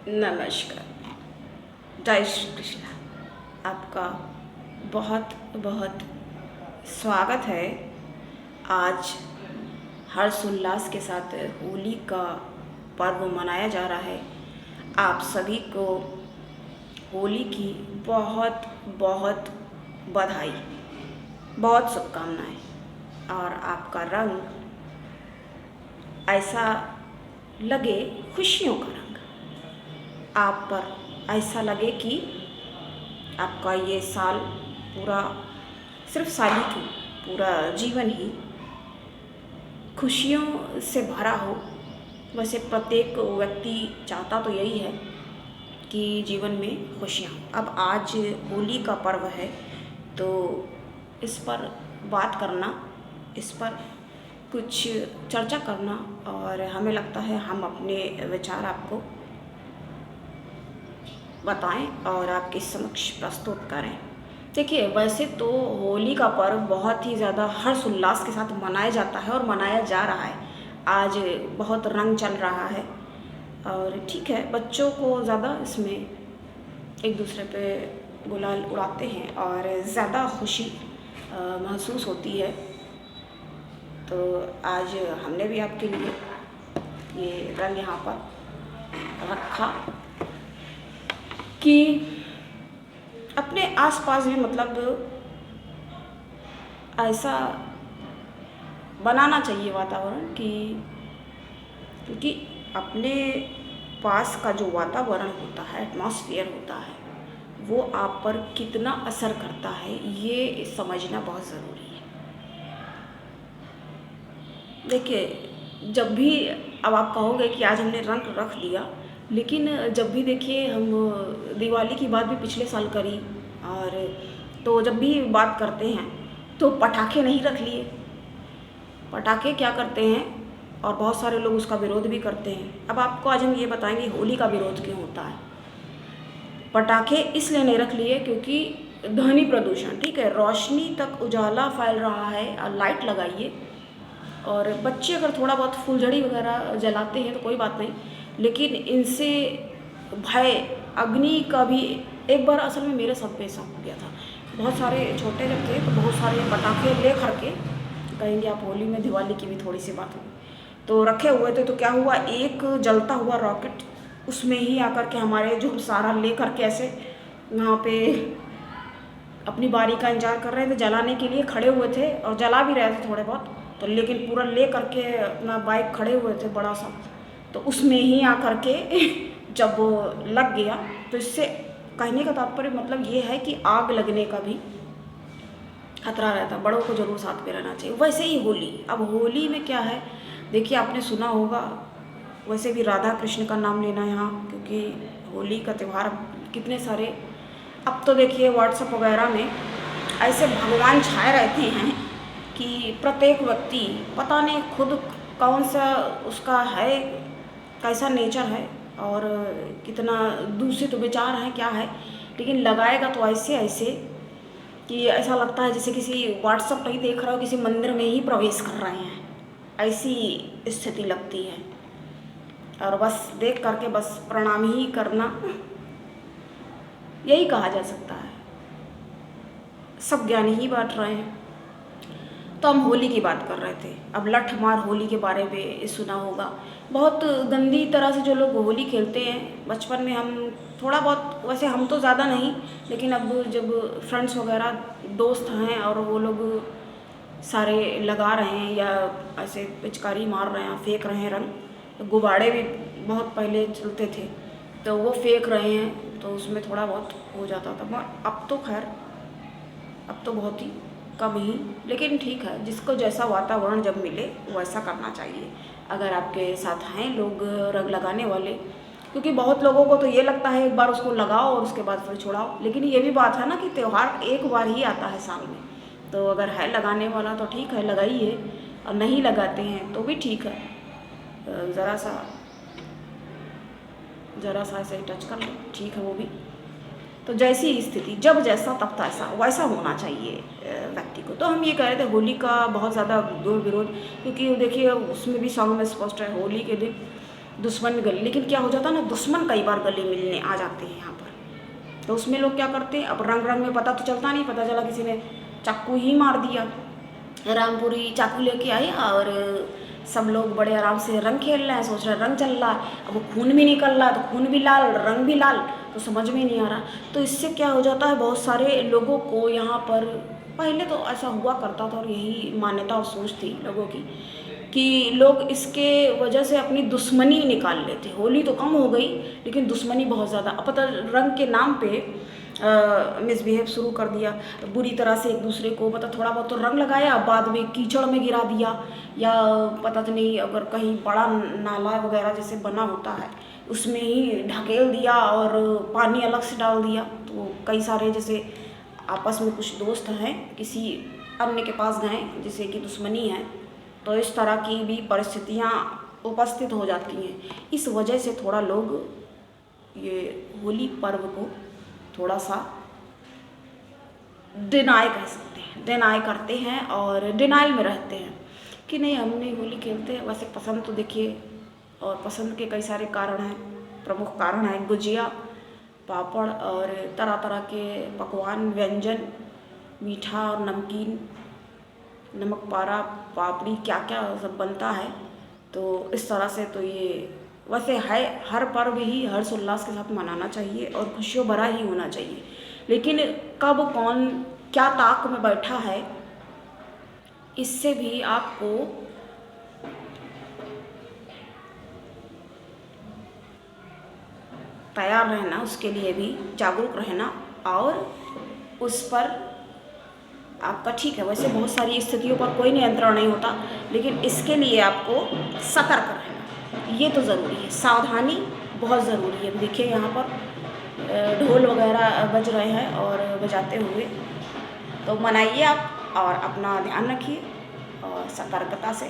नमस्कार। जय श्री कृष्ण। आपका बहुत बहुत स्वागत है। आज हर्षोल्लास के साथ होली का पर्व मनाया जा रहा है। आप सभी को होली की बहुत बहुत बधाई, बहुत शुभकामनाएं। और आपका रंग ऐसा लगे खुशियों का रंग, आप पर ऐसा लगे कि आपका ये साल पूरा, सिर्फ साल ही क्यों, पूरा जीवन ही खुशियों से भरा हो। वैसे प्रत्येक व्यक्ति चाहता तो यही है कि जीवन में खुशियाँ हों। अब आज होली का पर्व है तो इस पर बात करना, इस पर कुछ चर्चा करना, और हमें लगता है हम अपने विचार आपको बताएं और आपके समक्ष प्रस्तुत करें। देखिए, वैसे तो होली का पर्व बहुत ही ज़्यादा हर्ष उल्लास के साथ मनाया जाता है और मनाया जा रहा है। आज बहुत रंग चल रहा है और ठीक है, बच्चों को ज़्यादा इसमें एक दूसरे पे गुलाल उड़ाते हैं और ज़्यादा खुशी महसूस होती है। तो आज हमने भी आपके लिए ये रंग यहाँ पर रखा कि अपने आसपास भी मतलब ऐसा बनाना चाहिए वातावरण कि, क्योंकि अपने पास का जो वातावरण होता है, एटमॉस्फेयर होता है, वो आप पर कितना असर करता है ये समझना बहुत ज़रूरी है। देखिए, जब भी अब आप कहोगे कि आज हमने रंग रख दिया, लेकिन जब भी देखिए हम दिवाली की बात भी पिछले साल करी, और तो जब भी बात करते हैं तो पटाखे नहीं रख लिए। पटाखे क्या करते हैं, और बहुत सारे लोग उसका विरोध भी करते हैं। अब आपको आज हम ये बताएंगे होली का विरोध क्यों होता है। पटाखे इसलिए नहीं रख लिए क्योंकि ध्वनि प्रदूषण, ठीक है, रोशनी तक उजाला फैल रहा है और लाइट लगाइए, और बच्चे अगर थोड़ा बहुत फुलझड़ी वगैरह जलाते हैं तो कोई बात नहीं, लेकिन इनसे भय अग्नि का भी एक बार असल में मेरे साथ पेश हो गया था। बहुत सारे छोटे जब थे तो बहुत सारे पटाखे ले करके, कहेंगे आप होली में दिवाली की भी थोड़ी सी बात हुई, तो रखे हुए थे। तो क्या हुआ, एक जलता हुआ रॉकेट उसमें ही आकर के हमारे जो सारा ले करके ऐसे वहाँ पे अपनी बारी का इंतजार कर रहे थे, जलाने के लिए खड़े हुए थे और जला भी रहे थे थोड़े बहुत, तो लेकिन पूरा ले करके अपना बाइक खड़े हुए थे बड़ा सा, तो उसमें ही आकर के जब लग गया। तो इससे कहने का तात्पर्य मतलब ये है कि आग लगने का भी खतरा रहता, बड़ों को जरूर साथ में रहना चाहिए। वैसे ही होली, अब होली में क्या है, देखिए आपने सुना होगा, वैसे भी राधा कृष्ण का नाम लेना यहाँ, क्योंकि होली का त्यौहार कितने सारे, अब तो देखिए व्हाट्सएप वगैरह में ऐसे भगवान छाए रहते हैं कि प्रत्येक व्यक्ति पता नहीं खुद कौन सा उसका है, कैसा नेचर है और कितना दूषित विचार है, क्या है, लेकिन लगाएगा तो ऐसे ऐसे कि ऐसा लगता है जैसे किसी व्हाट्सएप नहीं देख रहा हो, किसी मंदिर में ही प्रवेश कर रहे हैं, ऐसी स्थिति लगती है। और बस देख करके बस प्रणाम ही करना, यही कहा जा सकता है। सब ज्ञान ही बांट रहे हैं। तो हम होली की बात कर रहे थे। अब लठ मार होली के बारे में सुना होगा, बहुत गंदी तरह से जो लोग होली खेलते हैं। बचपन में हम थोड़ा बहुत, वैसे हम तो ज़्यादा नहीं, लेकिन अब जब फ्रेंड्स वगैरह दोस्त हैं और वो लोग सारे लगा रहे हैं या ऐसे पिचकारी मार रहे हैं, फेंक रहे हैं रंग, तो गुब्बारे भी बहुत पहले चलते थे तो वो फेंक रहे हैं, तो उसमें थोड़ा बहुत हो जाता था। मगर अब तो खैर, अब तो बहुत ही कम ही, लेकिन ठीक है, जिसको जैसा वातावरण जब मिले वैसा करना चाहिए। अगर आपके साथ हैं लोग रंग लगाने वाले, क्योंकि बहुत लोगों को तो ये लगता है एक बार उसको लगाओ और उसके बाद फिर छुड़ाओ, लेकिन ये भी बात है ना कि त्यौहार एक बार ही आता है साल में, तो अगर है लगाने वाला तो ठीक है, लगाइए, और नहीं लगाते हैं तो भी ठीक है, ज़रा सा ऐसे ही टच कर लो, ठीक है वो भी। तो जैसी स्थिति, जब जैसा तब तैसा, वैसा होना चाहिए व्यक्ति को। तो हम ये कह रहे थे होली का बहुत ज़्यादा दूर विरोध, क्योंकि देखिए उसमें भी सॉन्ग में स्पष्ट है, होली के दिन दुश्मन भी गले, लेकिन क्या हो जाता है ना, दुश्मन कई बार गले मिलने आ जाते हैं यहाँ पर। तो उसमें लोग क्या करते हैं, अब रंग रंग में पता तो चलता नहीं, पता चला किसी ने चाकू ही मार दिया, रामपुरी चाकू लेके आए और सब लोग बड़े आराम से रंग खेल रहे हैं, सोच रहे हैं रंग चल रहा है, अब वो खून भी निकल रहा है, तो खून भी लाल, रंग भी लाल, तो समझ में नहीं आ रहा। तो इससे क्या हो जाता है, बहुत सारे लोगों को यहाँ पर, पहले तो ऐसा हुआ करता था और यही मान्यता और सोच थी लोगों की कि लोग इसके वजह से अपनी दुश्मनी निकाल लेते। होली तो कम हो गई, लेकिन दुश्मनी बहुत ज़्यादा। अब पता रंग के नाम पे मिसबिहेव शुरू कर दिया, बुरी तरह से एक दूसरे को, मतलब थोड़ा बहुत तो रंग लगाया, बाद में कीचड़ में गिरा दिया, या पता तो नहीं, अगर कहीं बड़ा नाला वगैरह जैसे बना होता है उसमें ही ढकेल दिया और पानी अलग से डाल दिया। तो कई सारे जैसे आपस में कुछ दोस्त हैं, किसी अन्य के पास गए जिसे कि दुश्मनी है, तो इस तरह की भी परिस्थितियाँ उपस्थित हो जाती हैं। इस वजह से थोड़ा लोग ये होली पर्व को थोड़ा सा डिनाई कह सकते हैं, डिनाई करते हैं और डिनाइल में रहते हैं कि नहीं हम नहीं होली खेलते। वैसे पसंद तो देखिए, और पसंद के कई सारे कारण हैं, प्रमुख कारण हैं गुजिया, पापड़ और तरह तरह के पकवान, व्यंजन, मीठा और नमकीन, नमक पारा, पापड़ी, क्या क्या सब बनता है। तो इस तरह से तो ये वैसे है, हर पर्व ही हर्षोल्लास के साथ मनाना चाहिए और खुशियों भरा ही होना चाहिए, लेकिन कब कौन क्या ताक में बैठा है, इससे भी आपको तैयार रहना, उसके लिए भी जागरूक रहना, और उस पर आपका ठीक है। वैसे बहुत सारी स्थितियों पर कोई नियंत्रण नहीं होता, लेकिन इसके लिए आपको सतर्क रहना ये तो ज़रूरी है, सावधानी बहुत ज़रूरी है। देखिए यहाँ पर ढोल वगैरह बज रहे हैं और बजाते हुए, तो मनाइए आप और अपना ध्यान रखिए और सतर्कता से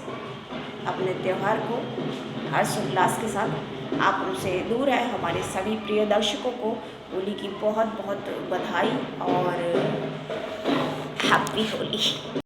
अपने त्यौहार को हर्षोल्लास के साथ आप उनसे दूर है। हमारे सभी प्रिय दर्शकों को होली की बहुत बहुत बधाई और हैप्पी होली।